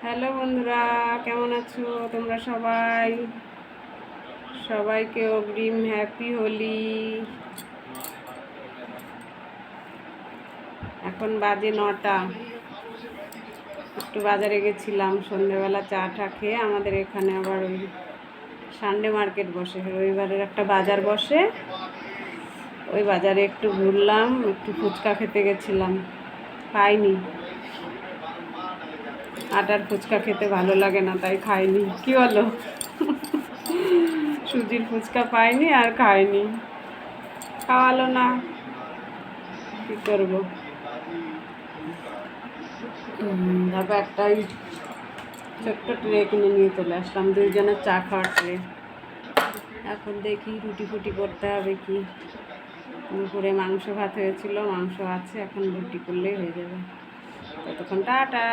Hello বন্ধুরা, কেমন আছো তোমরা সবাই? সবাইকে অগ্রিম হ্যাপি হোলি। এখন বাজে 9টা। একটু বাজারে গেছিলাম সন্ধেবেলা, চা খেয়ে। আমাদের এখানে আবার ওই সানডে মার্কেট বসে, রবিবারের একটা বাজার বসে। ওই বাজারে একটু ঘুরলাম, একটু ফুচকা খেতে গেছিলাম, খাইনি। আটার ফুচকা খেতে ভালো লাগে না, তাই খাইনি। কি বলো? সুজির ফুচকা পাইনি আর খাইনি, খাওয়ালো না, কি করবো। তারপর একটা ছোট্ট ট্রে কিনে নিয়ে চলে আসলাম, 2 জনের চা খাওয়ার ট্রে। এখন দেখি রুটি ফুটি করতে হবে কি। দুপুরে মাংস ভাত হয়েছিল, মাংস আছে, এখন রুটি করলেই হয়ে যাবে। ততক্ষণ টাটা।